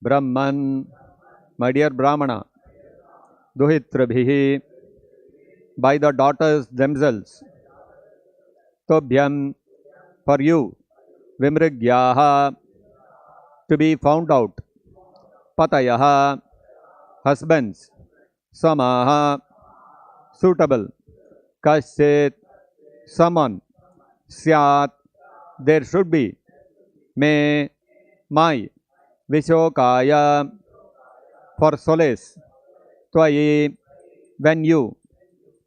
Brahman, my dear Brahmana, Duhitrabhihi, by the daughters themselves, Tobhyam, for you, Vimrigyaha, to be found out, Patayaha, husbands, Samaha, suitable, Kasyet, someone, Syat, there should be, Me, my, Vishokaya, for solace, Twayi, when you,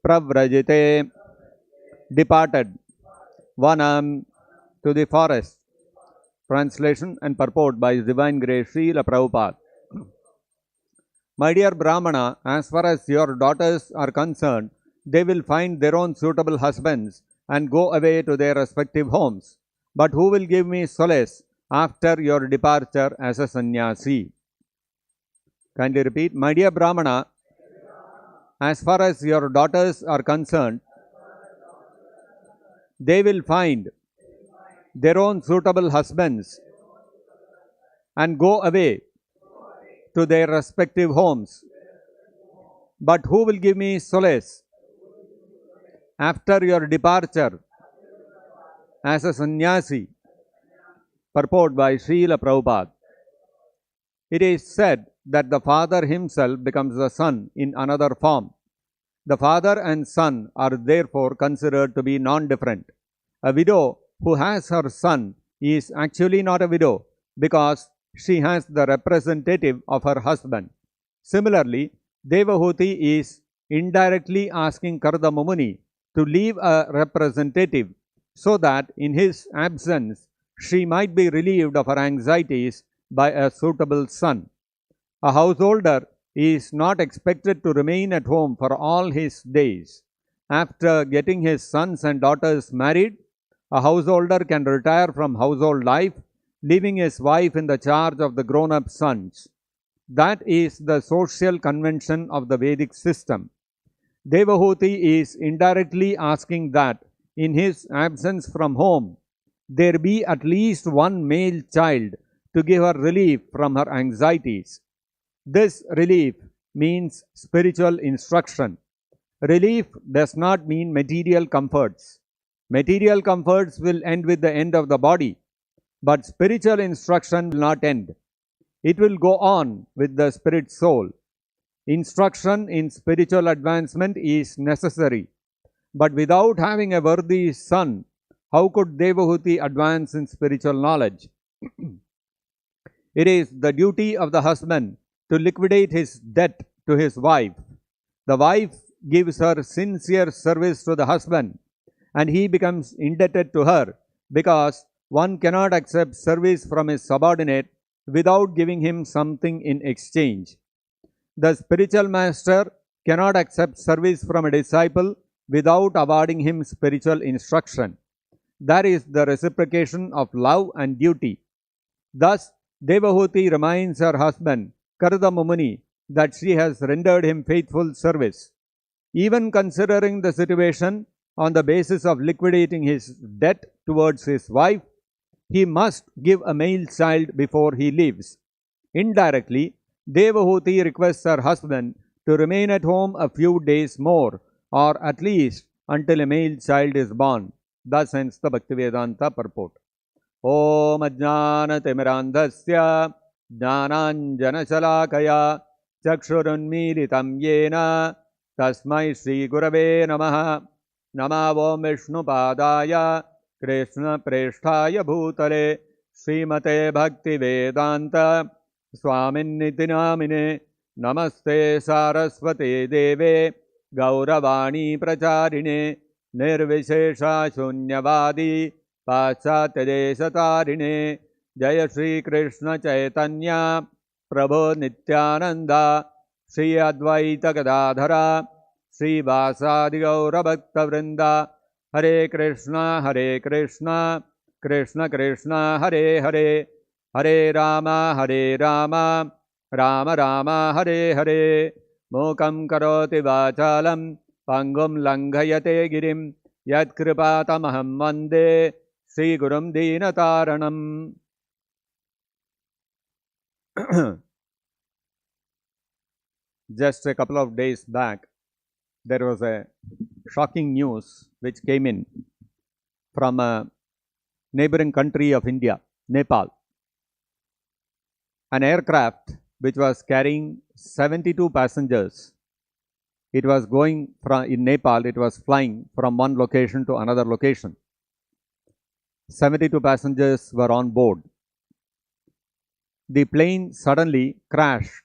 Pravrajite, departed, Vanam, to the forest. Translation and purport by His Divine Grace Srila Prabhupada. My dear Brahmana, as far as your daughters are concerned, they will find their own suitable husbands and go away to their respective homes. But who will give me solace after your departure as a sannyasi? Kindly repeat. My dear Brahmana, as far as your daughters are concerned, they will find their own suitable husbands and go away to their respective homes. But who will give me solace after your departure as a sannyasi? Purport by Srila Prabhupada. It is said that the father himself becomes the son in another form. The father and son are therefore considered to be non-different. A widow who has her son is actually not a widow because she has the representative of her husband. Similarly, Devahuti is indirectly asking Karda Mumuni to leave a representative so that in his absence she might be relieved of her anxieties by a suitable son. A householder is not expected to remain at home for all his days. After getting his sons and daughters married, a householder can retire from household life, leaving his wife in the charge of the grown-up sons. That is the social convention of the Vedic system. Devahuti is indirectly asking that in his absence from home, there be at least one male child to give her relief from her anxieties. This relief means spiritual instruction. Relief does not mean material comforts. Material comforts will end with the end of the body, but spiritual instruction will not end. It will go on with the spirit soul. Instruction in spiritual advancement is necessary, but without having a worthy son, how could Devahuti advance in spiritual knowledge? It is the duty of the husband to liquidate his debt to his wife. The wife gives her sincere service to the husband, and he becomes indebted to her because one cannot accept service from his subordinate without giving him something in exchange. The spiritual master cannot accept service from a disciple without awarding him spiritual instruction. That is the reciprocation of love and duty. Thus, Devahuti reminds her husband, Karda Mumuni, that she has rendered him faithful service. Even considering the situation on the basis of liquidating his debt towards his wife, he must give a male child before he leaves. Indirectly, Devahuti requests her husband to remain at home a few days more, or at least until a male child is born. Thus ends the Bhaktivedanta purport. Om Ajnana-timirandhasya Jnananjana-shalakaya Chakshurunmilitam Yena Tasmai Shri Gurave Namaha. Namo Vishnupadaya Krishna Presthaya Bhutale Srimate Bhaktivedanta Swaminiti Namine Namaste Saraswate Deve Gauravani Pracharine Nirvishesha Shunyavadi Paschatyadesatarine Jaya Shri Krishna Chaitanya Prabhu Nityananda Shri Advaita Gadadhara Shri Vasadi Gaura Bhakta Vrinda Hare Krishna Krishna Krishna Hare Hare Hare Rama Rama Rama Hare Hare Mukam Karoti Vachalam Pangum Langhayate Girim Yat Kripatamaham Vande Sri Gurum Dinataranam. Just a couple of days back, there was a shocking news which came in from a neighboring country of India, Nepal. An aircraft which was carrying 72 passengers. It was going from, in Nepal, it was flying from one location to another location. 72 passengers were on board. The plane suddenly crashed,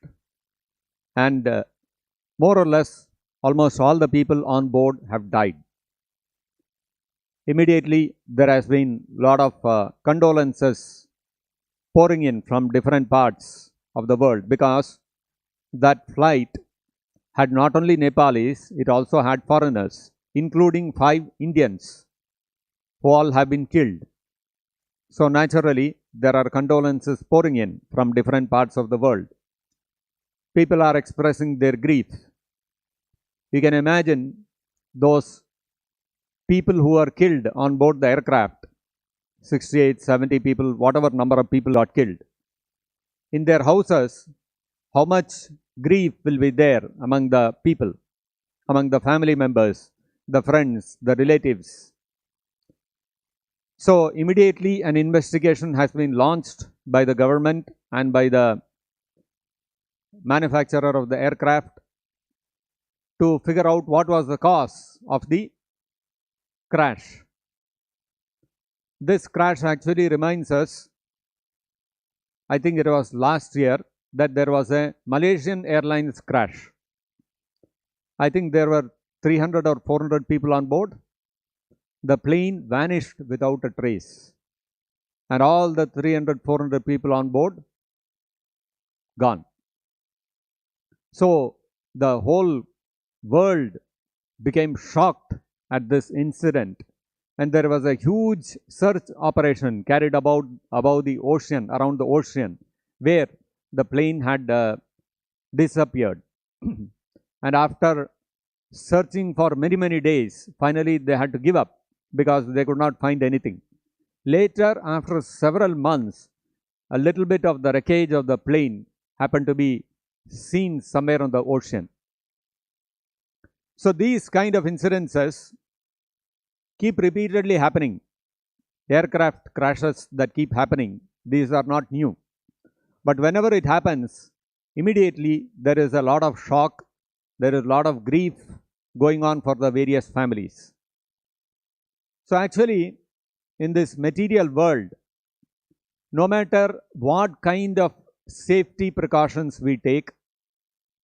and more or less almost all the people on board have died. Immediately there has been a lot of condolences pouring in from different parts of the world, because that flight had not only Nepalis, it also had foreigners, including 5 Indians who all have been killed. So naturally, there are condolences pouring in from different parts of the world. People are expressing their grief. You can imagine those people who were killed on board the aircraft, 68, 70 people, whatever number of people got killed. In their houses, how much grief will be there among the people, among the family members, the friends, the relatives. So immediately an investigation has been launched by the government and by the manufacturer of the aircraft to figure out what was the cause of the crash. This crash actually reminds us, I think it was last year, that there was a Malaysian Airlines crash. I think there were 300 or 400 people on board. The plane vanished without a trace, and all the 300, 400 people on board gone. So the whole world became shocked at this incident, and there was a huge search operation carried above the ocean, around the ocean, where the plane had disappeared. And after searching for many days, finally they had to give up because they could not find anything. Later, after several months, a little bit of the wreckage of the plane happened to be seen somewhere on the ocean. So these kind of incidences keep repeatedly happening. Aircraft crashes that keep happening, these are not new. But whenever it happens, immediately there is a lot of shock, there is a lot of grief going on for the various families. So actually, in this material world, no matter what kind of safety precautions we take,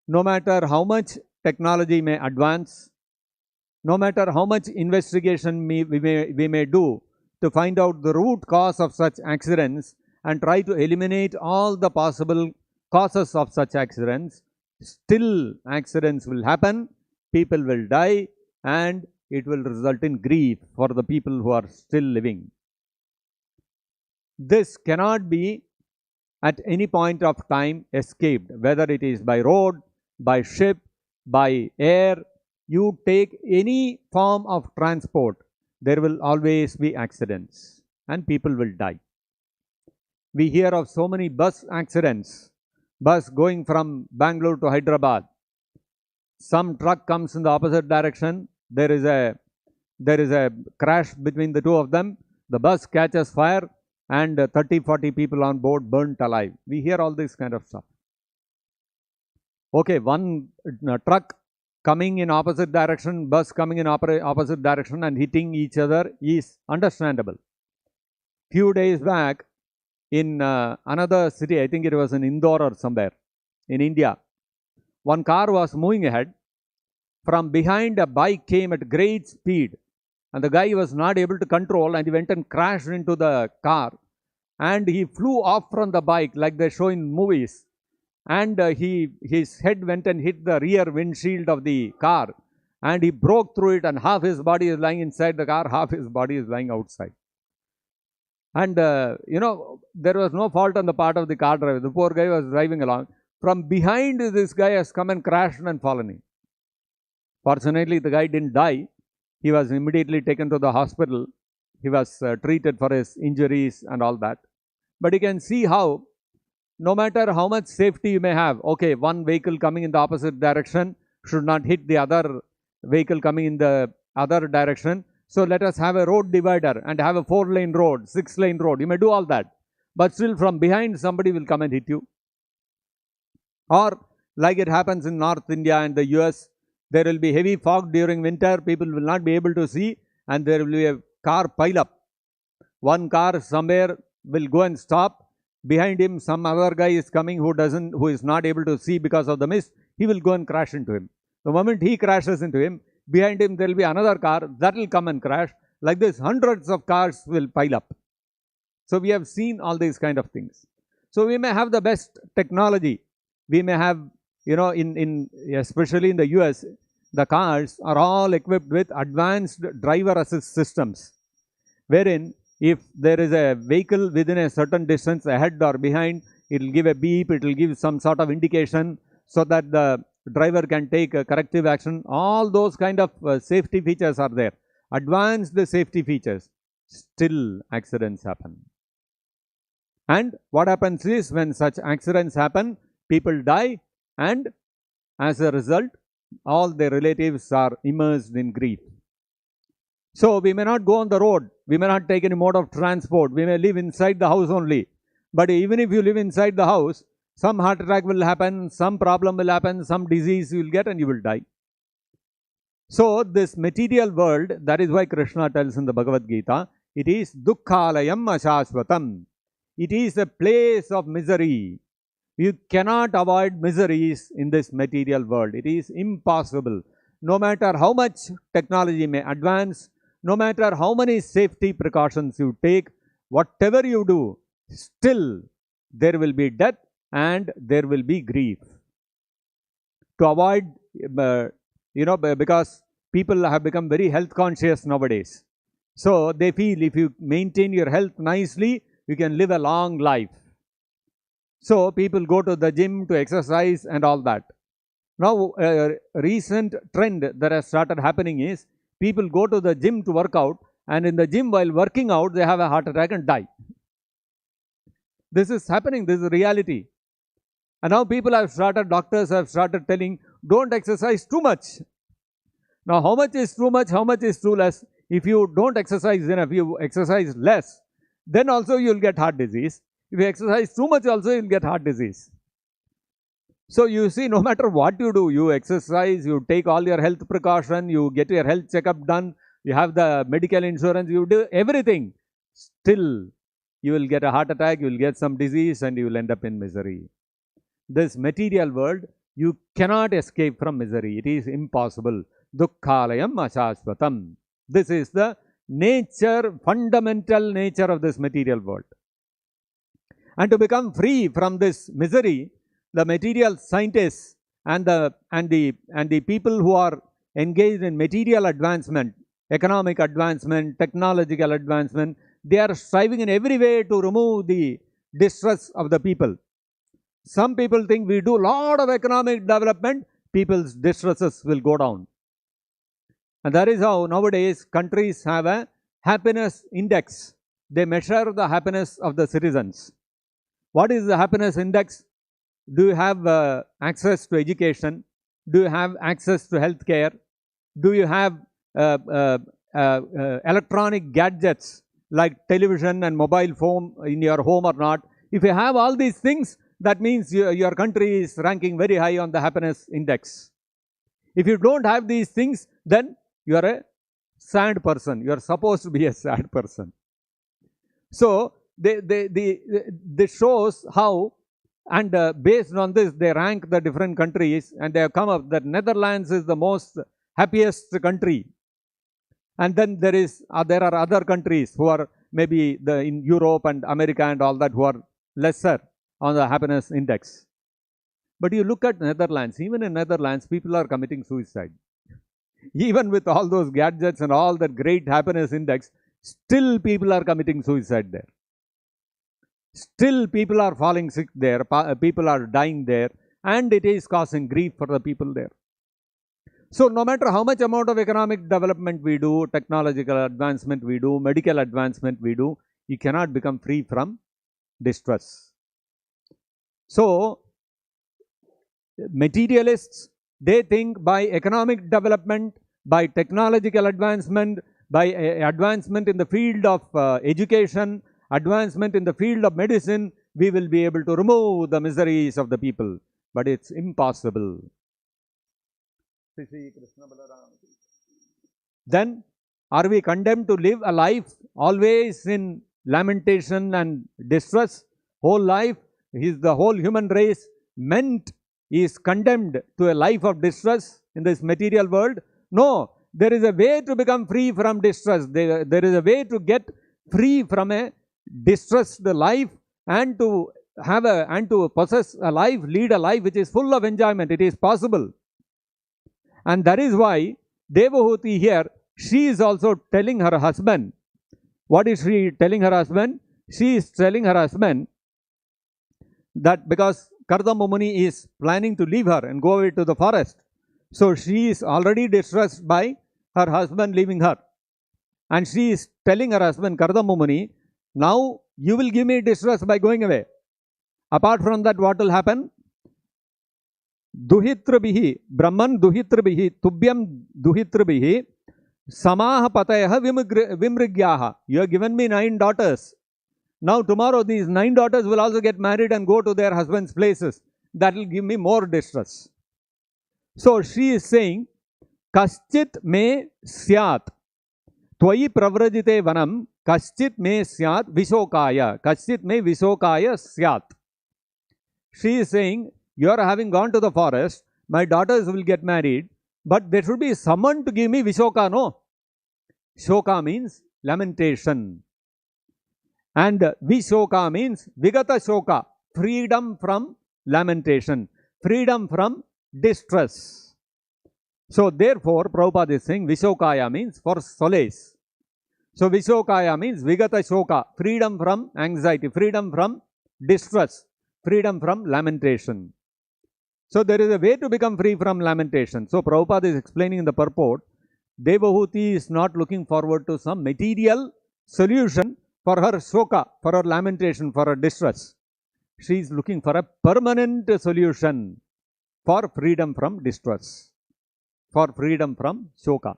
no matter how much technology may advance, no matter how much investigation we may do to find out the root cause of such accidents and try to eliminate all the possible causes of such accidents, still accidents will happen, people will die, and it will result in grief for the people who are still living. This cannot be at any point of time escaped, whether it is by road, by ship, by air. You take any form of transport, there will always be accidents and people will die. We hear of so many bus accidents, bus going from Bangalore to Hyderabad. Some truck comes in the opposite direction, there is a crash between the two of them, the bus catches fire, and 30-40 people on board burnt alive. We hear all this kind of stuff. Okay, one truck coming in opposite direction, bus coming in opposite direction and hitting each other is understandable. Few days back, in another city, I think it was in Indore or somewhere in India, one car was moving ahead. From behind, a bike came at great speed, and the guy was not able to control, and he went and crashed into the car, and he flew off from the bike like they show in movies, and his head went and hit the rear windshield of the car, and he broke through it, and half his body is lying inside the car, half his body is lying outside. And there was no fault on the part of the car driver. The poor guy was driving along. From behind, this guy has come and crashed and fallen in. Fortunately, the guy didn't die. He was immediately taken to the hospital. He was treated for his injuries and all that. But you can see how no matter how much safety you may have, okay, one vehicle coming in the opposite direction should not hit the other vehicle coming in the other direction. So let us have a road divider and have a 4-lane road, 6-lane road. You may do all that. But still from behind somebody will come and hit you. Or like it happens in North India and the US, there will be heavy fog during winter. People will not be able to see and there will be a car pile up. One car somewhere will go and stop. Behind him some other guy is coming who is not able to see because of the mist. He will go and crash into him. The moment he crashes into him, behind him there will be another car that will come and crash. Like this, hundreds of cars will pile up. So we have seen all these kind of things. So we may have the best technology. We may have, especially in the US, the cars are all equipped with advanced driver assist systems, wherein if there is a vehicle within a certain distance ahead or behind, it will give a beep, it will give some sort of indication so that the driver can take a corrective action. All those kind of safety features are there. Advanced safety features. Still accidents happen. And what happens is, when such accidents happen, people die, and as a result, all their relatives are immersed in grief. So we may not go on the road, we may not take any mode of transport, we may live inside the house only. But even if you live inside the house, some heart attack will happen, some problem will happen, some disease you will get and you will die. So this material world, that is why Krishna tells in the Bhagavad-gita, it is dukkhalayam ashashvatam. It is a place of misery. You cannot avoid miseries in this material world. It is impossible. No matter how much technology may advance, no matter how many safety precautions you take, whatever you do, still there will be death and there will be grief. To avoid, because people have become very health conscious nowadays. So they feel if you maintain your health nicely, you can live a long life. So people go to the gym to exercise and all that. Now a recent trend that has started happening is, people go to the gym to work out, and in the gym while working out they have a heart attack and die. This is happening, this is reality. And now doctors have started telling, don't exercise too much. Now how much is too much, how much is too less? If you don't exercise enough, you exercise less, then also you will get heart disease. If you exercise too much also, you will get heart disease. So you see, no matter what you do, you exercise, you take all your health precaution, you get your health checkup done, you have the medical insurance, you do everything, still you will get a heart attack, you will get some disease and you will end up in misery. This material world, you cannot escape from misery. It is impossible. Dukkhalayam ashashvatam. This is the nature, fundamental nature of this material world. And to become free from this misery, the material scientists and the people who are engaged in material advancement, economic advancement, technological advancement, they are striving in every way to remove the distress of the people. Some people think we do a lot of economic development, people's distresses will go down. And that is how nowadays countries have a happiness index. They measure the happiness of the citizens. What is the happiness index? Do you have access to education? Do you have access to health care? Do you have electronic gadgets like television and mobile phone in your home or not? If you have all these things, that means your country is ranking very high on the happiness index. If you don't have these things, then you are a sad person. You are supposed to be a sad person. So this shows how, and based on this, they rank the different countries, and they have come up that Netherlands is the most happiest country. And then there are other countries who are maybe in Europe and America and all that, who are lesser on the happiness index. But you look at Netherlands, even in Netherlands, people are committing suicide. Even with all those gadgets and all that great happiness index, still people are committing suicide there. Still people are falling sick there, people are dying there, and it is causing grief for the people there. So no matter how much amount of economic development we do, technological advancement we do, medical advancement we do, you cannot become free from distress. So, materialists, they think by economic development, by technological advancement, by advancement in the field of education, advancement in the field of medicine, we will be able to remove the miseries of the people. But it's impossible. Then, are we condemned to live a life always in lamentation and distress? Whole life, is the whole human race is condemned to a life of distress in this material world? No, there is a way to become free from distress. There is a way to get free from a distressed life and to possess a life, lead a life which is full of enjoyment. It is possible. And that is why Devahuti here, she is also telling her husband. What is she telling her husband? She is telling her husband that because Kardama Muni is planning to leave her and go away to the forest. So she is already distressed by her husband leaving her. And she is telling her husband, Kardama Muni, now you will give me distress by going away. Apart from that, what will happen? Duhitrabihi, Brahman Duhitrabihi, Tubhyam Duhitrabihi, Samaha Patayaha Vimrigyaha. You have given me 9 daughters. Now tomorrow these 9 daughters will also get married and go to their husbands' places. That will give me more distress. So she is saying, Kaschit me syat. Tvayi pravrajite vanam. Kaschit me syat vishokaya. Kaschit me vishokaya syat. She is saying, you are having gone to the forest. My daughters will get married. But there should be someone to give me vishoka, no? Shoka means lamentation. And vishoka means vigata shoka, freedom from lamentation, freedom from distress. So therefore, Prabhupada is saying vishokaya means for solace. So vishokaya means vigata shoka, freedom from anxiety, freedom from distress, freedom from lamentation. So there is a way to become free from lamentation. So Prabhupada is explaining in the purport, Devahuti is not looking forward to some material solution for her shoka, for her lamentation, for her distress. She is looking for a permanent solution for freedom from distress, for freedom from shoka.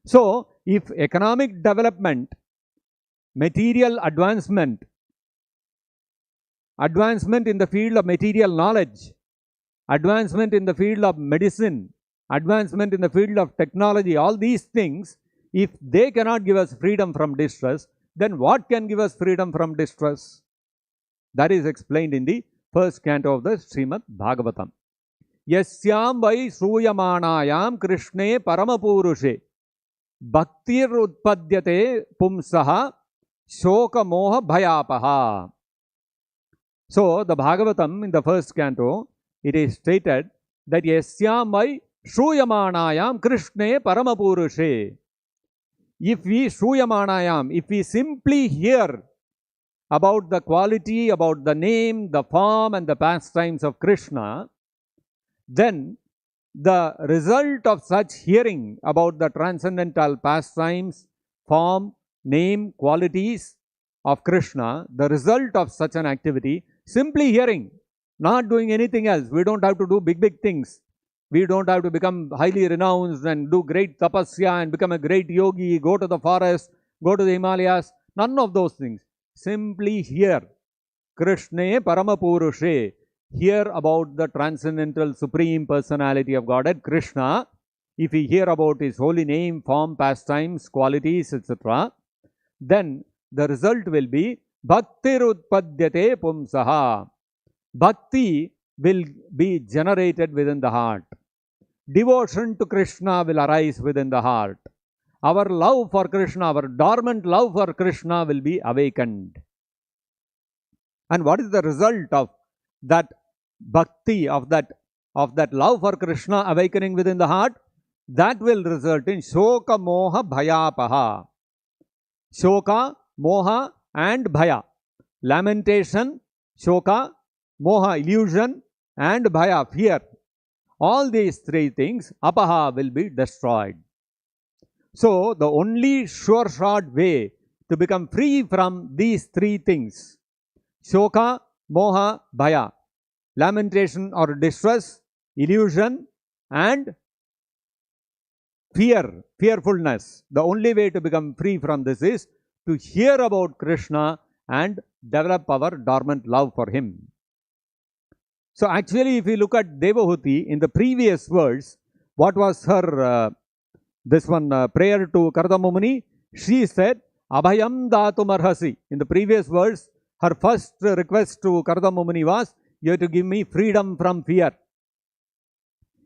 So, if economic development, material advancement, advancement in the field of material knowledge, advancement in the field of medicine, advancement in the field of technology, all these things, if they cannot give us freedom from distress, then what can give us freedom from distress? That is explained in the first canto of the Srimad-Bhagavatam. Yasyam vai sruyamanayam Krishne paramapurushe bhaktir utpadyate pumsaha shoka moha bhayapaha. So, the Bhagavatam in the first canto, it is stated that Yasyam vai sruyamanayam Krishne paramapurushe. If we sruyamanayam, if we simply hear about the quality, about the name, the form and the pastimes of Krishna, then the result of such hearing about the transcendental pastimes, form, name, qualities of Krishna, the result of such an activity, simply hearing, not doing anything else. We don't have to do big things. We don't have to become highly renounced and do great tapasya and become a great yogi, go to the forest, go to the Himalayas. None of those things. Simply hear Krishna Paramapurushe. Hear about the transcendental supreme personality of Godhead, Krishna. If we hear about his holy name, form, pastimes, qualities, etc., then the result will be Bhaktir Utpadyate Pumsaha. Bhakti will be generated within the heart. Devotion to Krishna will arise within the heart. Our love for Krishna, our dormant love for Krishna will be awakened. And what is the result of that bhakti, of that love for Krishna awakening within the heart? That will result in shoka moha bhayapaha. Shoka, moha and bhaya. Lamentation, shoka, moha, illusion, and bhaya, fear. All these 3 things, apaha, will be destroyed. So, the only sure shot way to become free from these 3 things, shoka, moha, bhaya, lamentation or distress, illusion, and fearfulness. The only way to become free from this is to hear about Krishna and develop our dormant love for him. So actually, if we look at Devahuti in the previous verse, what was her prayer to Kardamamuni? She said, Abhayam datum arhasi. In the previous verse, her first request to Kardamamuni was, you have to give me freedom from fear.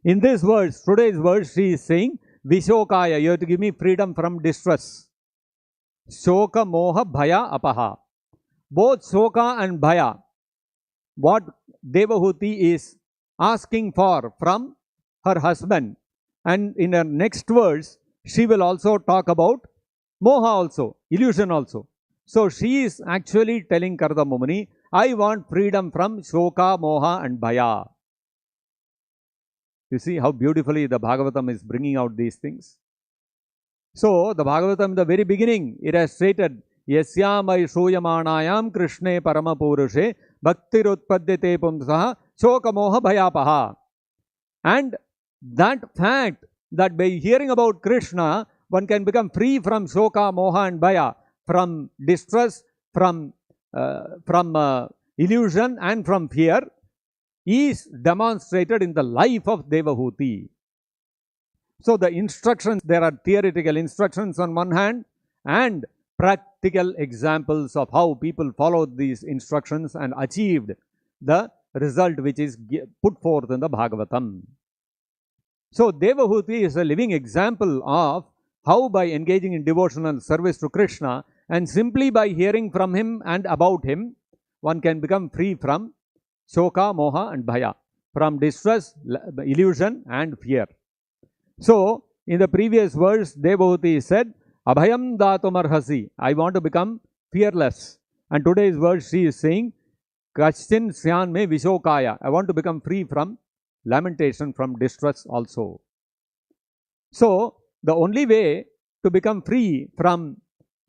In this verse, today's verse, she is saying, Vishokaya, you have to give me freedom from distress. Shoka, Moha, Bhaya, Apaha. Both Shoka and Bhaya, what Devahuti is asking for from her husband. And in her next verse, she will also talk about Moha also, illusion also. So she is actually telling Kardamamuni, I want freedom from Shoka, Moha and Bhaya. You see how beautifully the Bhagavatam is bringing out these things. So the Bhagavatam in the very beginning, it has stated, Yasyamai Shuyamanayam Krishne Paramapurushe Bhaktirutpadyate Pumsaha Shoka Moha Bhayapaha. And that fact that by hearing about Krishna, one can become free from Shoka, Moha and Bhaya, from distress, from illusion and from fear, is demonstrated in the life of Devahuti. So the instructions, there are theoretical instructions on one hand and practical examples of how people followed these instructions and achieved the result which is put forth in the Bhagavatam. So Devahuti is a living example of how by engaging in devotional service to Krishna and simply by hearing from him and about him, one can become free from Shoka, Moha and Bhaya, from distress, illusion and fear. So, in the previous verse, Devahuti said, Abhayam datum arhasi, I want to become fearless. And today's verse, she is saying, Kashchin syan me vishokaya, I want to become free from lamentation, from distress also. So, the only way to become free from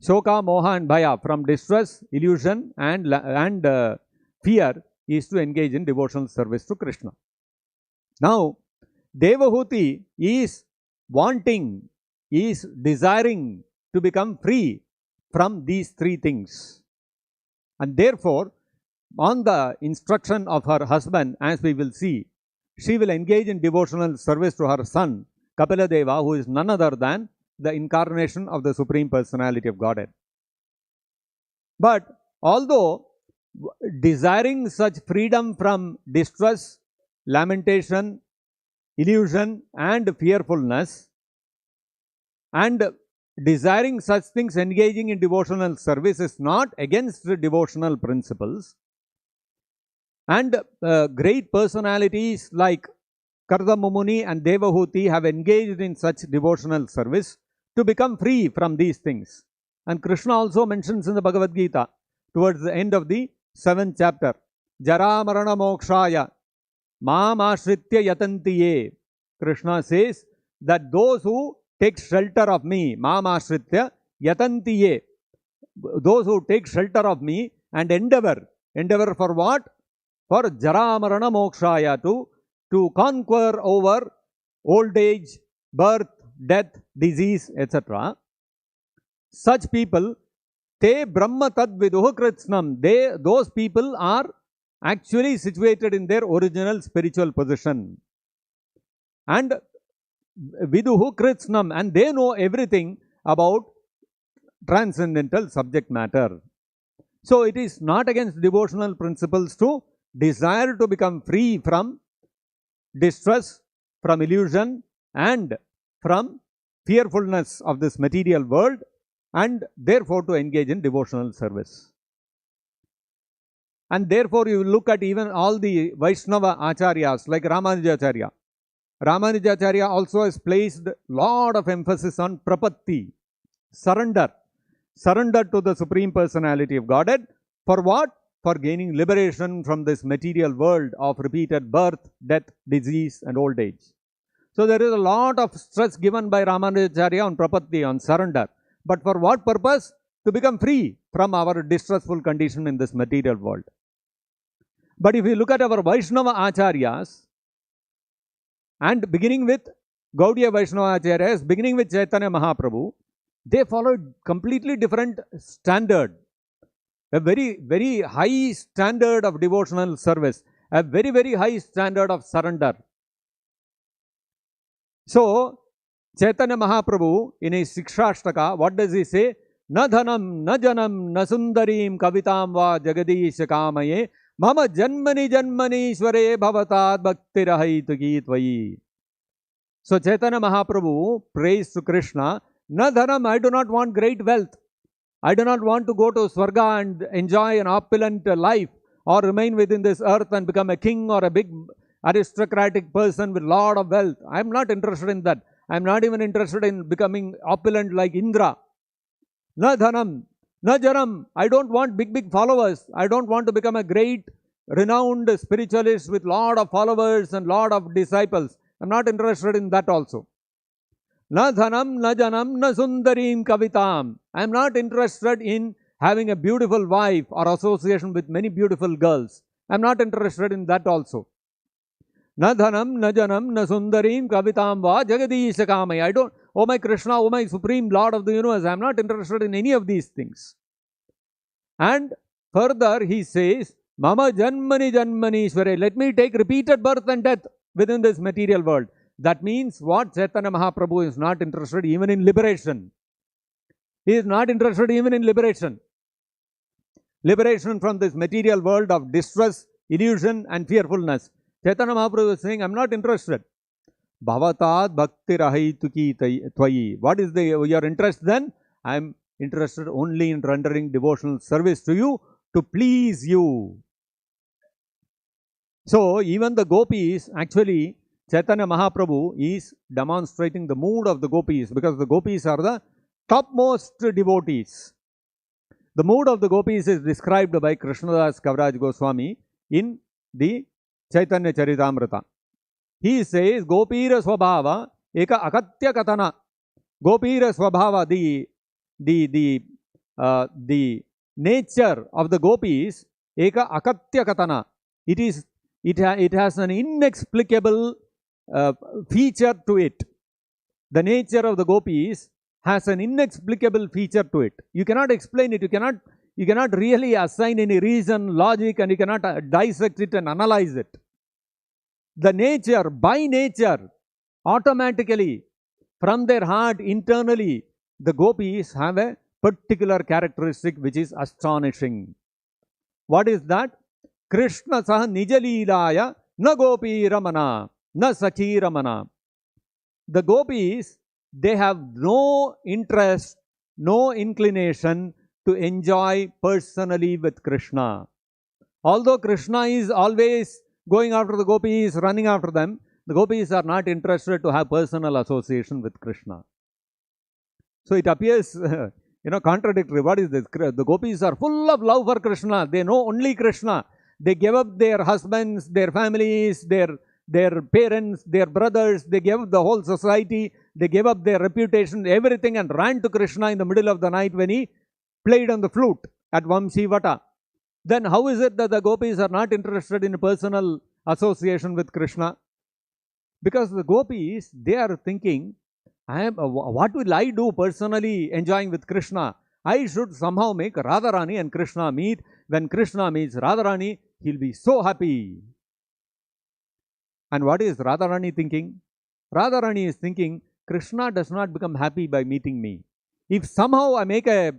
Shoka, Moha and Bhaya, from distress, illusion and fear is to engage in devotional service to Krishna. Now, Devahuti is wanting, is desiring to become free from these three things. And therefore, on the instruction of her husband, as we will see, she will engage in devotional service to her son, Kapiladeva, who is none other than the incarnation of the Supreme Personality of Godhead. But although desiring such freedom from distress, lamentation, illusion and fearfulness, and desiring such things, engaging in devotional service is not against the devotional principles. And great personalities like Kardamamuni and Devahuti have engaged in such devotional service to become free from these things. And Krishna also mentions in the Bhagavad-gita, towards the end of the 7th chapter, Jara Marana Mokshaya Maam Ashritya Yatantiye. Krishna says that those who take shelter of me, Maam Ashritya Yatantiye, those who take shelter of me and endeavor for what? For Jara Marana Mokshaya, to conquer over old age, birth, death, disease, etc. Such people, te Brahma Tad Viduhu Kritsnam, those people are actually situated in their original spiritual position. And Viduhu Kritsnam, and they know everything about transcendental subject matter. So it is not against devotional principles to desire to become free from distress, from illusion and from fearfulness of this material world, and therefore to engage in devotional service. And therefore you look at even all the Vaishnava Acharyas like Ramanujacharya. Ramanujacharya also has placed a lot of emphasis on prapatti, surrender to the Supreme Personality of Godhead. For what? For gaining liberation from this material world of repeated birth, death, disease and old age. So there is a lot of stress given by Ramanujacharya on prapatti, on surrender. But for what purpose? To become free from our distressful condition in this material world. But if you look at our Vaishnava Acharyas, and beginning with Gaudiya Vaishnava Acharyas, beginning with Chaitanya Mahaprabhu, they followed completely different standard. A very, very high standard of devotional service. A very, very high standard of surrender. So, Chaitanya Mahaprabhu in his Shikshashtaka, what does he say? Na dhanam, na janam, na sundarim kavitam va jagadisha kamaye mama janmani janmani svare bhavatad bhakti rahaitu tvayi. So, Chaitanya Mahaprabhu prays to Krishna, na dhanam, I do not want great wealth. I do not want to go to Swarga and enjoy an opulent life or remain within this earth and become a king or a big aristocratic person with a lot of wealth. I am not interested in that. I am not even interested in becoming opulent like Indra. Na dhanam, na janam. I don't want big followers. I don't want to become a great, renowned spiritualist with lot of followers and lot of disciples. I am not interested in that also. Na dhanam, na janam, na sundarim kavitam. I am not interested in having a beautiful wife or association with many beautiful girls. I am not interested in that also. Na dhanam, na janam, na sundarim kavitam va jagadisha kamaya. I don't, oh my Krishna, oh my Supreme Lord of the universe, I am not interested in any of these things. And further he says, mama janmani janmani svare. Let me take repeated birth and death within this material world. That means what? Chaitanya Mahaprabhu is not interested even in liberation. He is not interested even in liberation. Liberation from this material world of distress, illusion and fearfulness. Chaitanya Mahaprabhu is saying, I am not interested. Bhavatad bhakti rahaitu tvayi. What is your interest then? I am interested only in rendering devotional service to you, to please you. So, even the gopis, actually, Chaitanya Mahaprabhu is demonstrating the mood of the gopis, because the gopis are the topmost devotees. The mood of the gopis is described by Krishnadas Kaviraj Goswami in the Chaitanya Charitamrita. He says, Gopira Swabhava Eka Akatya Katana. Gopira Swabhava, the nature of the gopis, Eka Akatya Katana. It has an inexplicable feature to it. The nature of the gopis has an inexplicable feature to it. You cannot explain it. You cannot really assign any reason, logic, and you cannot dissect it and analyze it. The nature, by nature, automatically, from their heart, internally, the gopis have a particular characteristic which is astonishing. What is that? Krishna saha nijalilaya na gopi ramana na sakhi ramana. The gopis, they have no interest, no inclination to enjoy personally with Krishna. Although Krishna is always going after the gopis, running after them, the gopis are not interested to have personal association with Krishna. So it appears, contradictory. What is this? The gopis are full of love for Krishna. They know only Krishna. They gave up their husbands, their families, their parents, their brothers. They gave up the whole society. They gave up their reputation, everything, and ran to Krishna in the middle of the night when he played on the flute at Vamsi Vata. Then how is it that the gopis are not interested in personal association with Krishna? Because the gopis, they are thinking, what will I do personally enjoying with Krishna? I should somehow make Radharani and Krishna meet. When Krishna meets Radharani, he'll be so happy. And what is Radharani thinking? Radharani is thinking, Krishna does not become happy by meeting me. If somehow I make a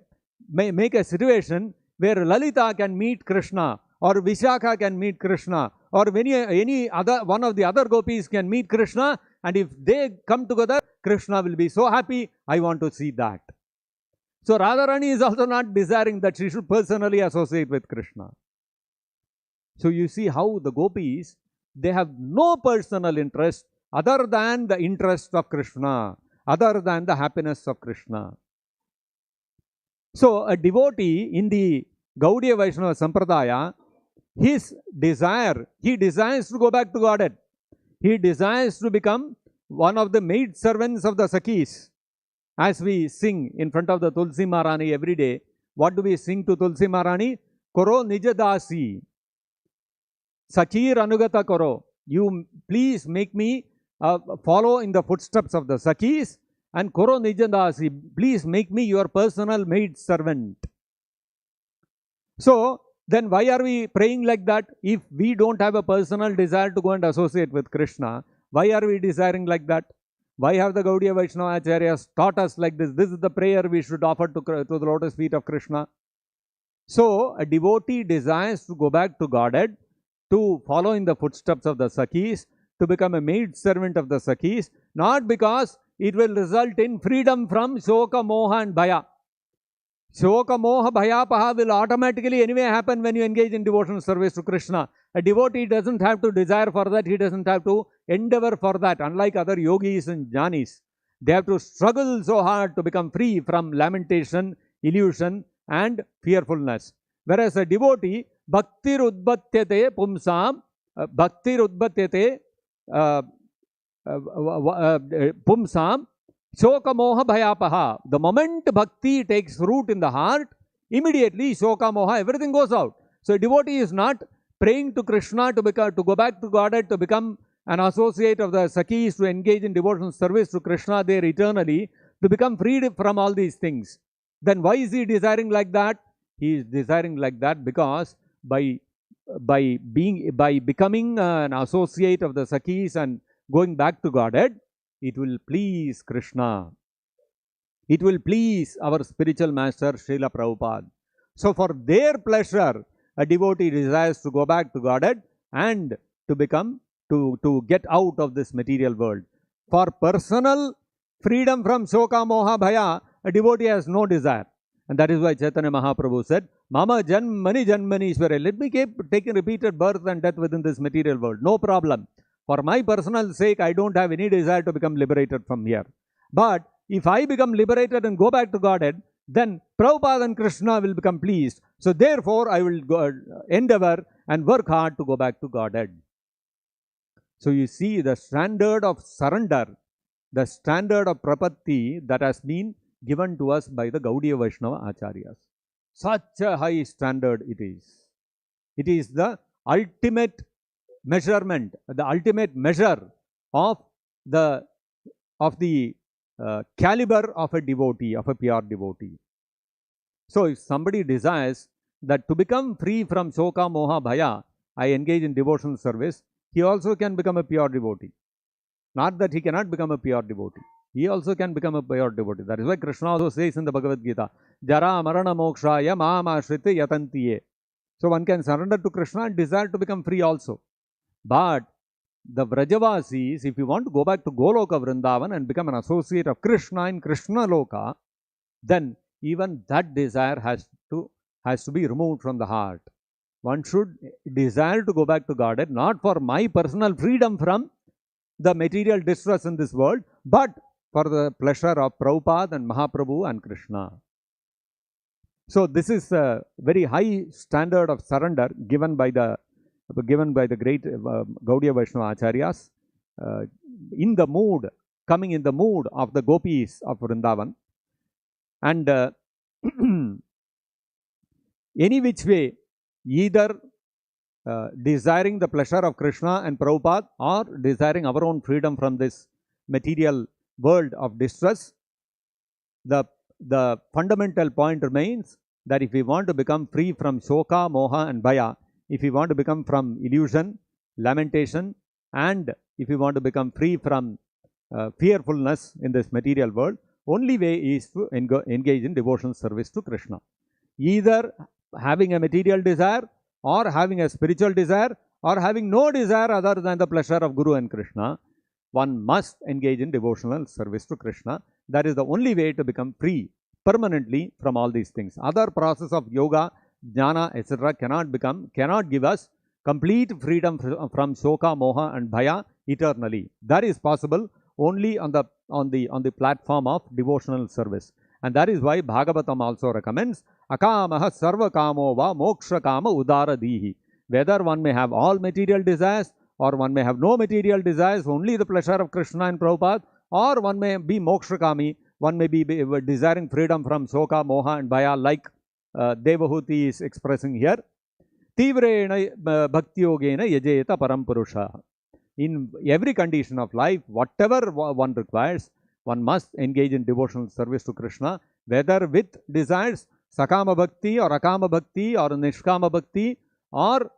situation where Lalita can meet Krishna, or Vishakha can meet Krishna, or any other one of the other gopis can meet Krishna, and if they come together, Krishna will be so happy. I want to see that. So Radharani is also not desiring that she should personally associate with Krishna. So you see how the gopis, they have no personal interest other than the interest of Krishna, other than the happiness of Krishna. So a devotee in the Gaudiya Vaishnava Sampradaya, his desire, he desires to go back to Godhead. He desires to become one of the maid servants of the Sakhis. As we sing in front of the Tulsi Maharani every day, what do we sing to Tulsi Maharani? Koro Nija Dasi. Sakir Anugata Karo. You please make me follow in the footsteps of the Sakis, and Koro Nijandasi, please make me your personal maid servant. So, then why are we praying like that? If we don't have a personal desire to go and associate with Krishna, why are we desiring like that? Why have the Gaudiya Vaishnava Acharyas taught us like this? This is the prayer we should offer to the lotus feet of Krishna. So, a devotee desires to go back to Godhead, to follow in the footsteps of the Sakis, to become a maid servant of the Sakis, not because it will result in freedom from Shoka, Moha and Bhaya. Shoka, Moha, Bhaya, Paha will automatically anyway happen when you engage in devotional service to Krishna. A devotee doesn't have to desire for that, he doesn't have to endeavor for that. Unlike other yogis and jnanis, they have to struggle so hard to become free from lamentation, illusion and fearfulness. Whereas a devotee, Bhaktir Udbhatyate Pumsam, Bhaktir Udbhatyate Pumsam, Shoka Moha Bhayapaha. The moment bhakti takes root in the heart, immediately Shoka Moha, everything goes out. So a devotee is not praying to Krishna to go back to Godhead, to become an associate of the Sakis, to engage in devotional service to Krishna there eternally, to become freed from all these things. Then why is he desiring like that? He is desiring like that because by becoming an associate of the Sakis and going back to Godhead, it will please Krishna. It will please our spiritual master Srila Prabhupada. So for their pleasure, a devotee desires to go back to Godhead and to become, to get out of this material world. For personal freedom from Shoka, Moha, Bhaya, a devotee has no desire. And that is why Chaitanya Mahaprabhu said, Mama Janmani Janmani Ishvara. Let me keep taking repeated birth and death within this material world. No problem. For my personal sake, I don't have any desire to become liberated from here. But if I become liberated and go back to Godhead, then Prabhupada and Krishna will become pleased. So therefore, I will endeavor and work hard to go back to Godhead. So you see the standard of surrender, the standard of prapatti that has been given to us by the Gaudiya Vaishnava Acharyas. Such a high standard it is. It is the ultimate measurement, the ultimate measure of the caliber of a devotee, of a pure devotee. So if somebody desires that to become free from Shoka, Moha, Bhaya, I engage in devotional service, he also can become a pure devotee. Not that he cannot become a pure devotee. He also can become a pure devotee. That is why Krishna also says in the Bhagavad-gita, Jara Marana Mokshaya Maam Ashrite Yatantiye. So one can surrender to Krishna and desire to become free also. But the Vrajavasis, if you want to go back to Goloka Vrindavan and become an associate of Krishna in Krishna Loka, then even that desire has to be removed from the heart. One should desire to go back to Godhead, not for my personal freedom from the material distress in this world, but for the pleasure of Prabhupada and Mahaprabhu and Krishna. So this is a very high standard of surrender given by the great Gaudiya Vaishnava Acharyas, coming in the mood of the gopis of Vrindavan. And any which way, either desiring the pleasure of Krishna and Prabhupada or desiring our own freedom from this material world of distress, the fundamental point remains that if we want to become free from Shoka, Moha and Bhaya, if we want to become from illusion, lamentation, and if we want to become free from fearfulness in this material world, only way is to engage in devotional service to Krishna. Either having a material desire or having a spiritual desire or having no desire other than the pleasure of Guru and Krishna, one must engage in devotional service to Krishna. That is the only way to become free permanently from all these things. Other process of yoga, jnana, etc. cannot give us complete freedom from Shoka, Moha and Bhaya eternally. That is possible only on the platform of devotional service. And that is why Bhagavatam also recommends Akamaha sarva kamo va moksha kama udara dihi. Whether one may have all material desires or one may have no material desires, only the pleasure of Krishna and Prabhupada, or one may be mokshakami, one may be desiring freedom from Shoka, Moha and Bhaya like Devahuti is expressing here. Tivrena bhakti yogena yajeta param purusha. In every condition of life, whatever one requires, one must engage in devotional service to Krishna, whether with desires, sakama bhakti or akama bhakti or nishkama bhakti or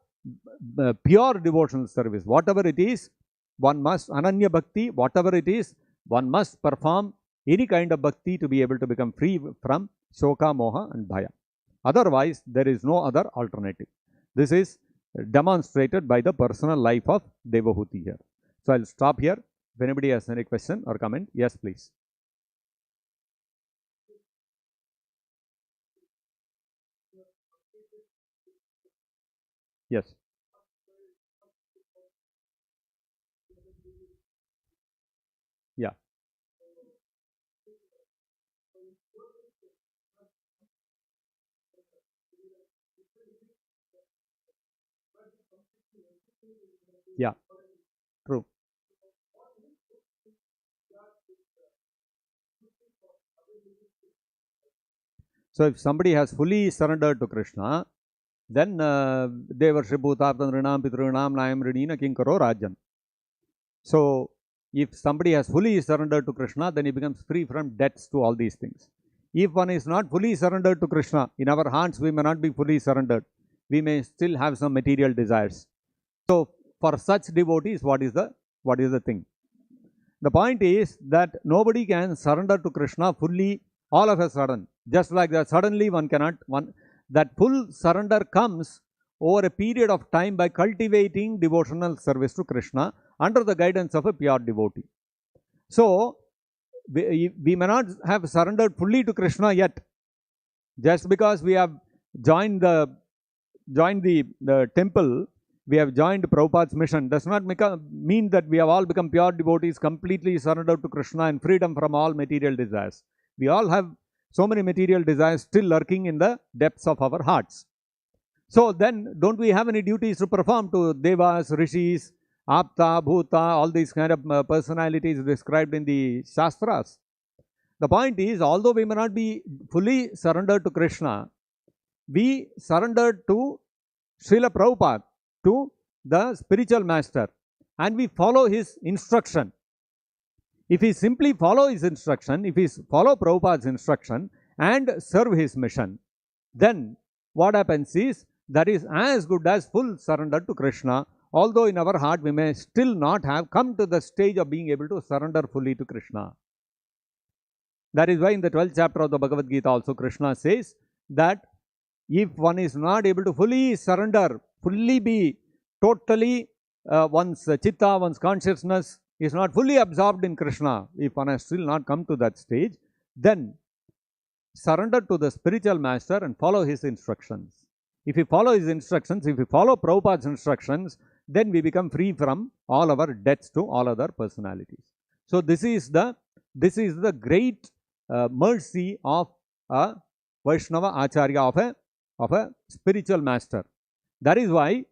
pure devotional service. Whatever it is, one must, ananya bhakti, whatever it is, one must perform any kind of bhakti to be able to become free from shoka, moha and bhaya. Otherwise, there is no other alternative. This is demonstrated by the personal life of Devahuti here. So, I will stop here. If anybody has any question or comment, yes, please. Yes. Yeah. Yeah. True. So, if somebody has fully surrendered to Krishna, then Devarshi Bhutarthan Rinam Pitrunam Nayam Rinina Kinkaro Rajam. So, if somebody has fully surrendered to Krishna, then he becomes free from debts to all these things. If one is not fully surrendered to Krishna, in our hearts we may not be fully surrendered. We may still have some material desires. So, for such devotees, what is the thing? The point is that nobody can surrender to Krishna fully all of a sudden. Just like that, suddenly one cannot. That full surrender comes over a period of time by cultivating devotional service to Krishna under the guidance of a pure devotee. So, we may not have surrendered fully to Krishna yet. Just because we have joined the temple, we have joined Prabhupada's mission, does not mean that we have all become pure devotees, completely surrendered to Krishna and freedom from all material desires. We all have so many material desires still lurking in the depths of our hearts. So then, don't we have any duties to perform to Devas, Rishis, Apta, Bhuta, all these kind of personalities described in the Shastras? The point is, although we may not be fully surrendered to Krishna, we surrendered to Srila Prabhupada, to the spiritual master, and we follow his instruction. If we simply follow his instruction, if we follow Prabhupada's instruction and serve his mission, then what happens is that is as good as full surrender to Krishna, although in our heart we may still not have come to the stage of being able to surrender fully to Krishna. That is why in the 12th chapter of the Bhagavad-gita also Krishna says that if one is not able to fully surrender, fully be totally, one's chitta, one's consciousness is not fully absorbed in Krishna, if one has still not come to that stage, then surrender to the spiritual master and follow his instructions. If we follow his instructions, if we follow Prabhupada's instructions, then we become free from all our debts to all other personalities. So this is the great mercy of a Vaishnava Acharya, of a spiritual master. That is why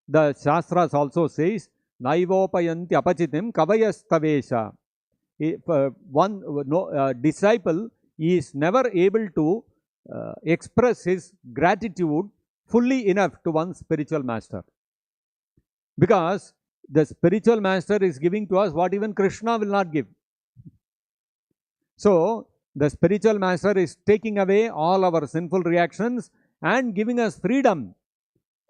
the Shastras also says, Naivopayanti apachitim kavayastavesha. If one disciple is never able to express his gratitude fully enough to one's spiritual master. Because the spiritual master is giving to us what even Krishna will not give. So, the spiritual master is taking away all our sinful reactions and giving us freedom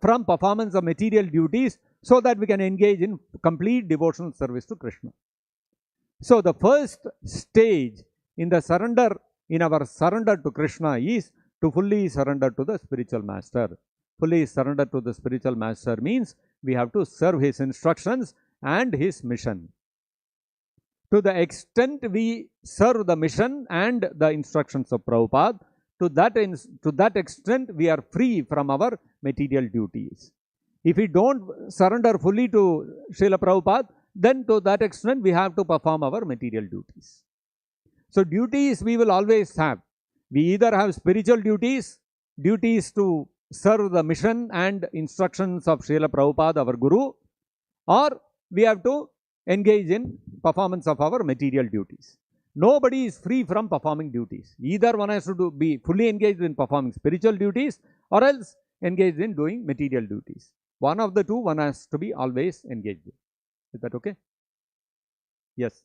from performance of material duties so that we can engage in complete devotional service to Krishna. So, the first stage in the surrender, in our surrender to Krishna, is to fully surrender to the spiritual master. Fully surrender to the spiritual master means we have to serve his instructions and his mission. To the extent we serve the mission and the instructions of Prabhupada, to that extent we are free from our material duties. If we don't surrender fully to Srila Prabhupada, then to that extent we have to perform our material duties. So duties we will always have. We either have spiritual duties, duties to serve the mission and instructions of Srila Prabhupada, our Guru, or we have to engage in performance of our material duties. Nobody is free from performing duties. Either one has to be fully engaged in performing spiritual duties or else engaged in doing material duties. One of the two, one has to be always engaged in. Is that okay? Yes.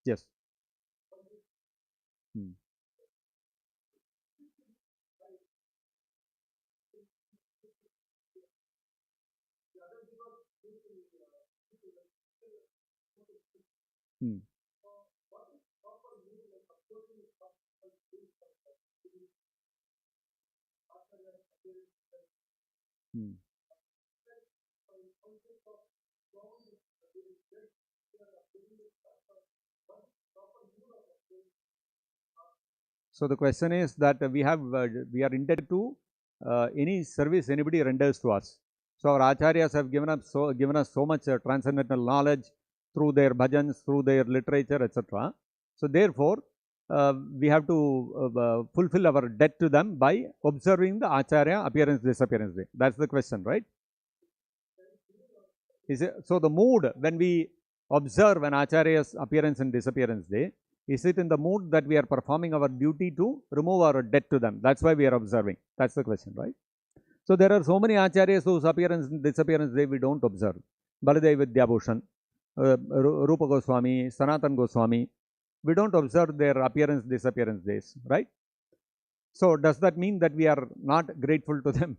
Yes. Hmm. Hmm. So the question is that we are indebted to any service anybody renders to us. So our acharyas have given us so much transcendental knowledge through their bhajans, through their literature, etc. So therefore, we have to fulfill our debt to them by observing the acharya appearance disappearance day. That's the question, right? So the mood when we observe an acharya's appearance and disappearance day, is it in the mood that we are performing our duty to remove our debt to them? That's why we are observing. That's the question, right? So there are so many acharyas whose appearance and disappearance day we don't observe. Baladev Vidyabhushan, Rupa Goswami, Sanatan Goswami, we don't observe their appearance disappearance days, right? So does that mean that we are not grateful to them?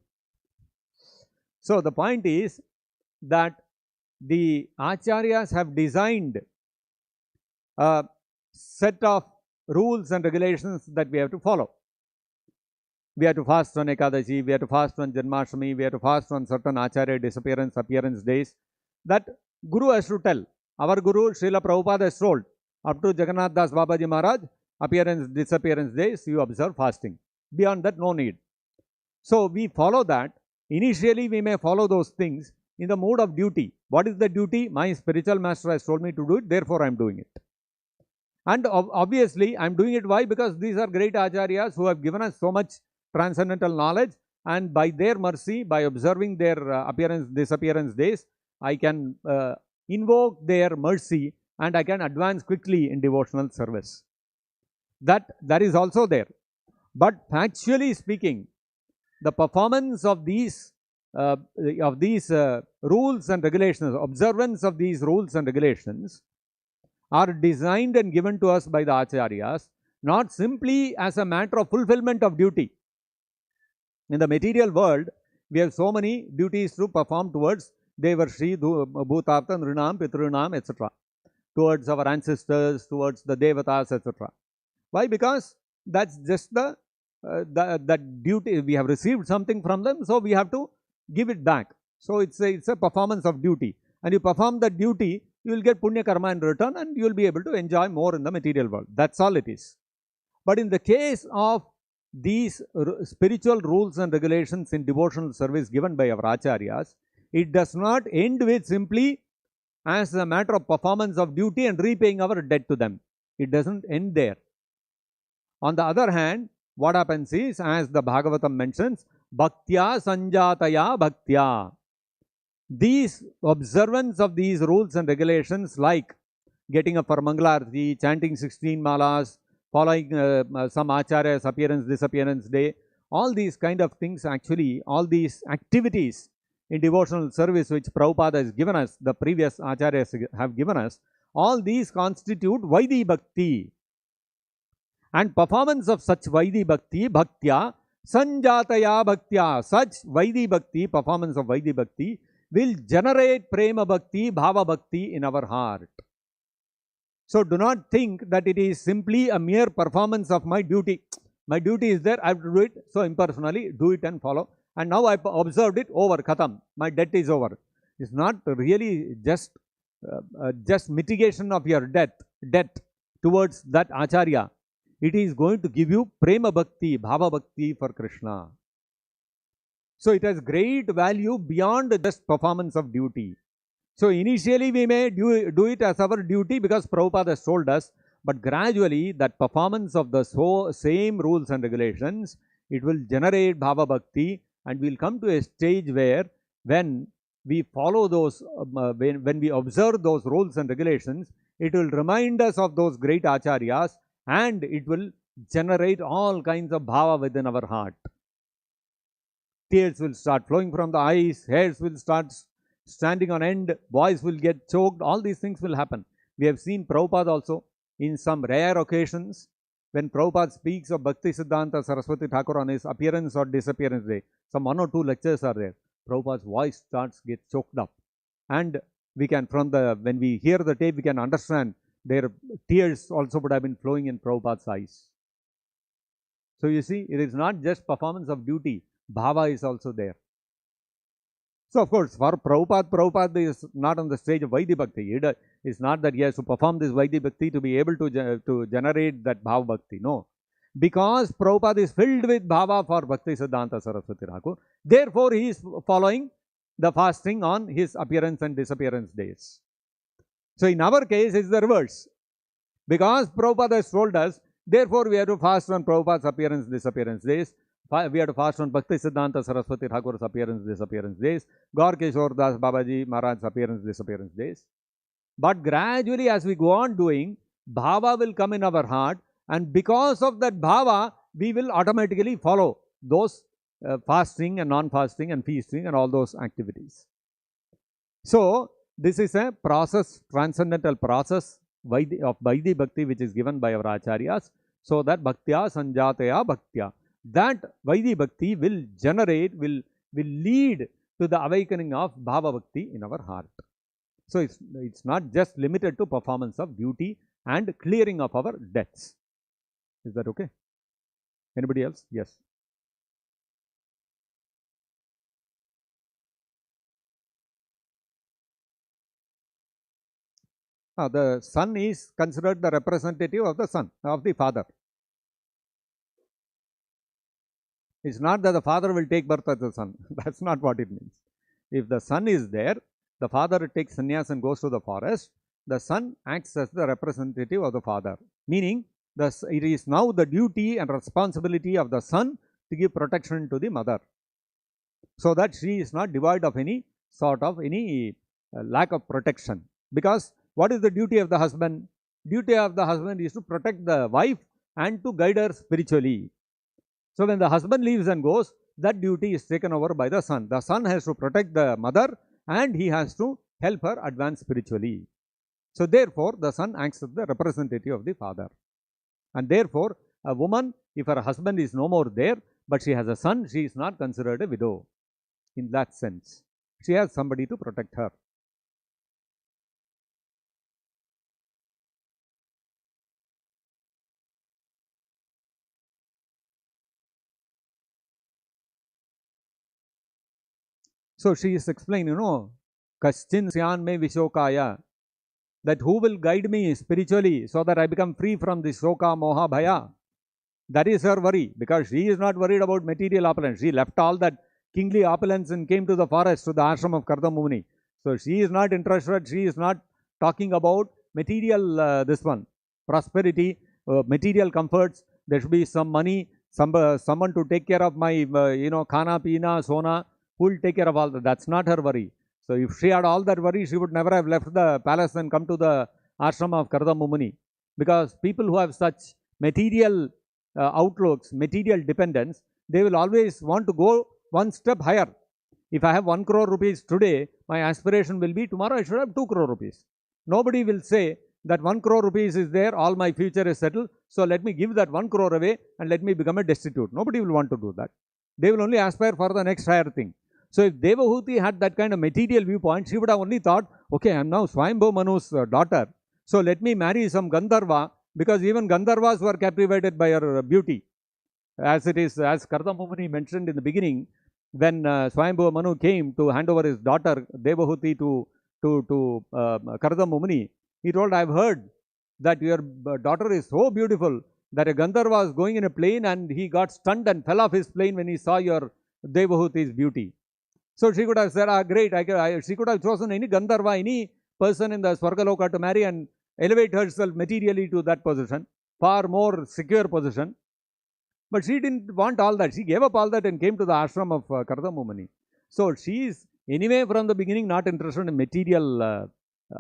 So the point is that the acharyas have designed a set of rules and regulations that we have to follow. We have to fast on Ekadashi, we have to fast on Janmashtami, we have to fast on certain acharya disappearance, appearance days. That Guru has to tell. Our Guru, Srila Prabhupada, has told, up to Jagannath Das Babaji Maharaj, appearance, disappearance days, you observe fasting. Beyond that, no need. So we follow that. Initially, we may follow those things in the mode of duty. What is the duty? My spiritual master has told me to do it, therefore I am doing it. And obviously, I am doing it. Why? Because these are great acharyas who have given us so much transcendental knowledge, and by their mercy, by observing their appearance, disappearance days, I can invoke their mercy and I can advance quickly in devotional service. That is also there. But factually speaking, the performance of these rules and regulations, observance of these rules and regulations are designed and given to us by the acharyas, not simply as a matter of fulfillment of duty. In the material world, we have so many duties to perform towards Devarshi, Bhutartha, Nrinam, Pitrunam, etc. Towards our ancestors, towards the Devatas, etc. Why? Because that's just that duty. We have received something from them, so we have to give it back. So it's a performance of duty. And you perform that duty, you will get punya karma in return and you will be able to enjoy more in the material world. That's all it is. But in the case of these spiritual rules and regulations in devotional service given by our acharyas, it does not end with simply as a matter of performance of duty and repaying our debt to them. It doesn't end there. On the other hand, what happens is, as the Bhagavatam mentions, Bhaktya Sanjataya Bhaktya. These observance of these rules and regulations, like getting up for Mangalarti, chanting 16 malas, following some acharya's appearance, disappearance day, all these kind of things, actually, all these activities in devotional service which Prabhupada has given us, the previous acharyas have given us, all these constitute Vaidhi Bhakti. And performance of such Vaidhi Bhakti, Bhaktya, Sanjataya Bhaktya, such Vaidhi Bhakti, performance of Vaidhi Bhakti, will generate Prema Bhakti, Bhava Bhakti in our heart. So do not think that it is simply a mere performance of my duty. My duty is there, I have to do it, so impersonally, do it and follow. And now I observed it, over, khatam, my debt is over. It's not really just mitigation of your debt towards that acharya. It is going to give you Prema Bhakti, Bhava Bhakti for Krishna. So it has great value beyond just performance of duty. So initially we may do it as our duty because Prabhupada has told us, but gradually that performance of the same rules and regulations, it will generate Bhava Bhakti, and we will come to a stage where when we follow those, when we observe those rules and regulations, it will remind us of those great acharyas, and it will generate all kinds of bhava within our heart. Tears will start flowing from the eyes, hairs will start standing on end, voice will get choked, all these things will happen. We have seen Prabhupada also in some rare occasions when Prabhupada speaks of Bhakti Siddhanta Saraswati Thakur on his appearance or disappearance day. Some 1 or 2 lectures are there. Prabhupada's voice starts get choked up, and we can, when we hear the tape, we can understand their tears also would have been flowing in Prabhupada's eyes. So you see, it is not just performance of duty, bhava is also there. So of course, for Prabhupada is not on the stage of Vaidhi Bhakti. It is not that he has to perform this Vaidhi Bhakti to be able to generate that Bhava Bhakti. No. Because Prabhupada is filled with Bhava for Bhakti Siddhanta Saraswati Thakur, therefore he is following the fasting on his appearance and disappearance days. So in our case, it's the reverse. Because Prabhupada has told us, therefore we have to fast on Prabhupada's appearance, disappearance days. We have to fast on Bhakti Siddhanta Saraswati Thakur's appearance, disappearance days. Gaur Kishore Das Babaji Maharaj's appearance, disappearance days. But gradually, as we go on doing, bhava will come in our heart, and because of that bhava, we will automatically follow those fasting and non-fasting and feasting and all those activities. So this is a process, transcendental process of Vaidhi Bhakti, which is given by our acharyas, so that Bhaktya Sanjataya Bhaktya, that Vaidhi Bhakti will generate, will lead to the awakening of Bhava Bhakti in our heart. So it's not just limited to performance of duty and clearing of our debts. Is that okay? Anybody else? Yes. The son is considered the representative of the son, of the father. It's not that the father will take birth as the son. That's not what it means. If the son is there, the father takes sannyas and goes to the forest. The son acts as the representative of the father. Meaning, it is now the duty and responsibility of the son to give protection to the mother, so that she is not devoid of any sort of lack of protection. Because what is the duty of the husband? Duty of the husband is to protect the wife and to guide her spiritually. So when the husband leaves and goes, that duty is taken over by the son. The son has to protect the mother and he has to help her advance spiritually. So therefore, the son acts as the representative of the father. And therefore, a woman, if her husband is no more there, but she has a son, she is not considered a widow in that sense. She has somebody to protect her. So she is explaining, Kaschin Syan me Vishokaya, that who will guide me spiritually so that I become free from this Shoka, Moha, Bhaya. That is her worry, because she is not worried about material opulence. She left all that kingly opulence and came to the forest, to the ashram of Kardama Muni. So she is not interested, she is not talking about material, prosperity, material comforts. There should be some money, someone to take care of my, khana, pina, sona, who will take care of all that. That's not her worry. So if she had all that worry, she would never have left the palace and come to the ashram of Kardama Muni. Because people who have such material outlooks, material dependence, they will always want to go one step higher. If I have 1 crore rupees today, my aspiration will be tomorrow I should have 2 crore rupees. Nobody will say that 1 crore rupees is there, all my future is settled, so let me give that 1 crore away and let me become a destitute. Nobody will want to do that. They will only aspire for the next higher thing. So if Devahuti had that kind of material viewpoint, she would have only thought, okay, I am now Swayambhu Manu's daughter, so let me marry some Gandharva, because even Gandharvas were captivated by her beauty. As it is, as Kardama Muni mentioned in the beginning, when Swayambhu Manu came to hand over his daughter Devahuti to Kardama Muni, he told, I have heard that your daughter is so beautiful that a Gandharva was going in a plane and he got stunned and fell off his plane when he saw your Devahuti's beauty. So she could have said, great, she could have chosen any Gandharva, any person in the Swargaloka to marry and elevate herself materially to that position, far more secure position. But she didn't want all that. She gave up all that and came to the ashram of Kardama Muni. So she is Anyway, from the beginning, not interested in material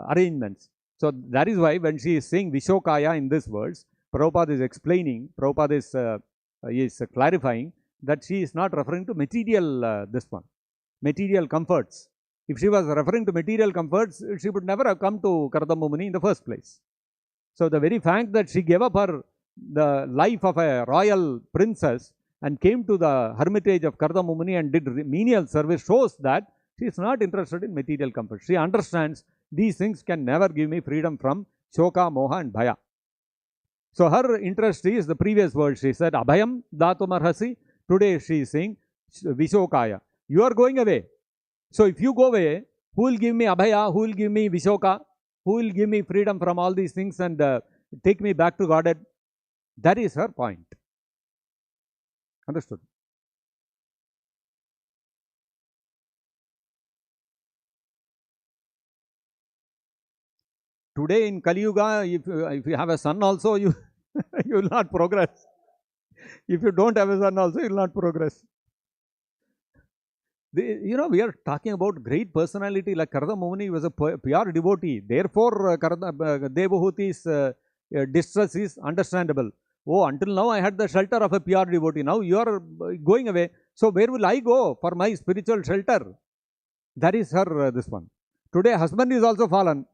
arrangements. So that is why when she is saying Vishokaya in this verse, Prabhupada is explaining, Prabhupada is clarifying that she is not referring to material, material comforts. If she was referring to material comforts, she would never have come to Kardama Muni in the first place. So the very fact that she gave up the life of a royal princess and came to the hermitage of Kardama Muni and did menial service shows that she is not interested in material comfort. She understands these things can never give me freedom from Shoka, Moha and Bhaya. So her interest is the previous word. She said, Abhayam Datum Arhasi. Today she is saying, Vishokaya. You are going away. So if you go away, who will give me Abhaya? Who will give me Vishoka? Who will give me freedom from all these things and take me back to Godhead? That is her point. Understood? Today in Kali Yuga, if you have a son also, you will not progress. If you don't have a son also, you will not progress. We are talking about great personality like Kardama Muni was a pure devotee. Therefore, Devahuti's distress is understandable. Oh, until now I had the shelter of a pure devotee. Now you are going away. So where will I go for my spiritual shelter? That is her this one. Today husband is also fallen.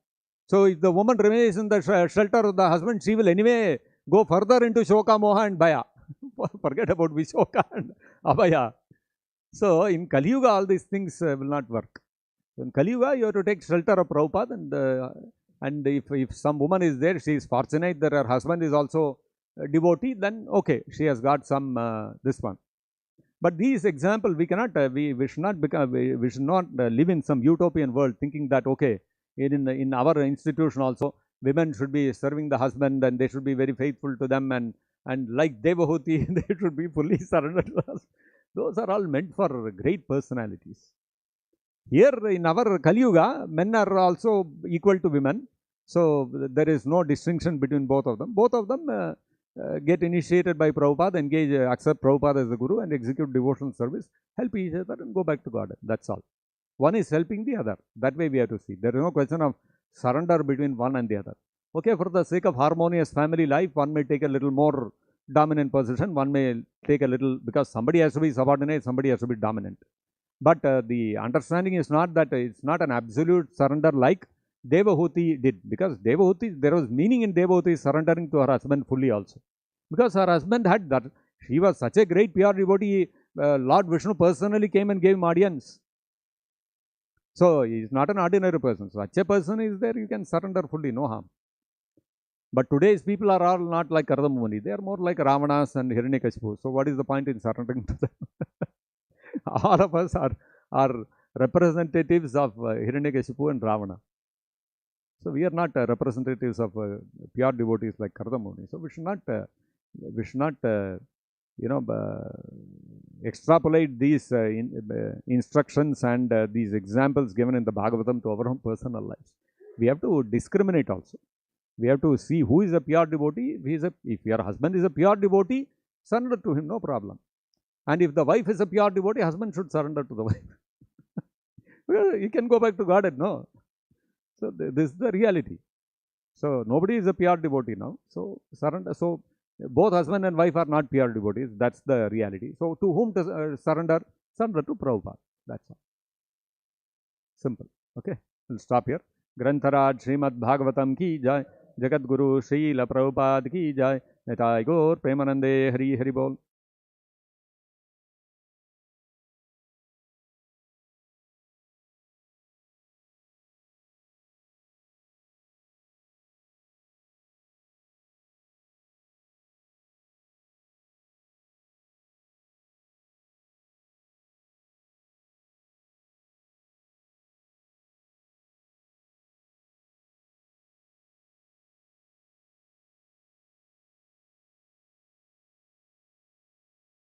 So if the woman remains in the shelter of the husband, she will anyway go further into Shoka, Moha and Bhaya. Forget about Vishoka and Abhaya. So in Kali Yuga, all these things will not work. In Kali Yuga, you have to take shelter of Prabhupada, and if some woman is there, she is fortunate that her husband is also a devotee, then okay, she has got some this one. But these examples, we cannot, we should not become, we should not live in some utopian world thinking that okay, in our institution also, women should be serving the husband and they should be very faithful to them and like Devahuti, they should be fully surrendered to us. Those are all meant for great personalities. Here in our Kali Yuga, men are also equal to women. So there is no distinction between both of them. Both of them get initiated by Prabhupada, accept Prabhupada as the Guru and execute devotional service, help each other and go back to God. That's all. One is helping the other. That way we have to see. There is no question of surrender between one and the other. Okay, for the sake of harmonious family life, one may take a little more dominant position, one may take a little, because somebody has to be subordinate, somebody has to be dominant. But the understanding is not that it's not an absolute surrender like Devahuti did, because Devahuti, there was meaning in Devahuti surrendering to her husband fully also. Because her husband had that, she was such a great pure devotee, Lord Vishnu personally came and gave him audience. So he is not an ordinary person. Such a person is there, you can surrender fully, no harm. But today's people are all not like Kardama Muni. They are more like Ravanas and Hiranyakashipu. So what is the point in surrendering to them? All of us are representatives of Hiranyakashipu and Ravana. So we are not representatives of pure devotees like Kardama Muni. So we should not extrapolate these instructions and these examples given in the Bhagavatam to our own personal lives. We have to discriminate also. We have to see who is a pure devotee. If your husband is a pure devotee, surrender to him, no problem. And if the wife is a pure devotee, husband should surrender to the wife. Well, you can go back to Godhead, no? So this is the reality. So nobody is a pure devotee now. So surrender. So both husband and wife are not pure devotees. That's the reality. So to whom to surrender? Surrender to Prabhupada. That's all. Simple. Okay. We'll stop here. Grantharaj Srimad-Bhagavatam ki jai. Jagat Guru Srila Prabhupada ki jai. Nitai Gaur Premanande Hari Hari Bol.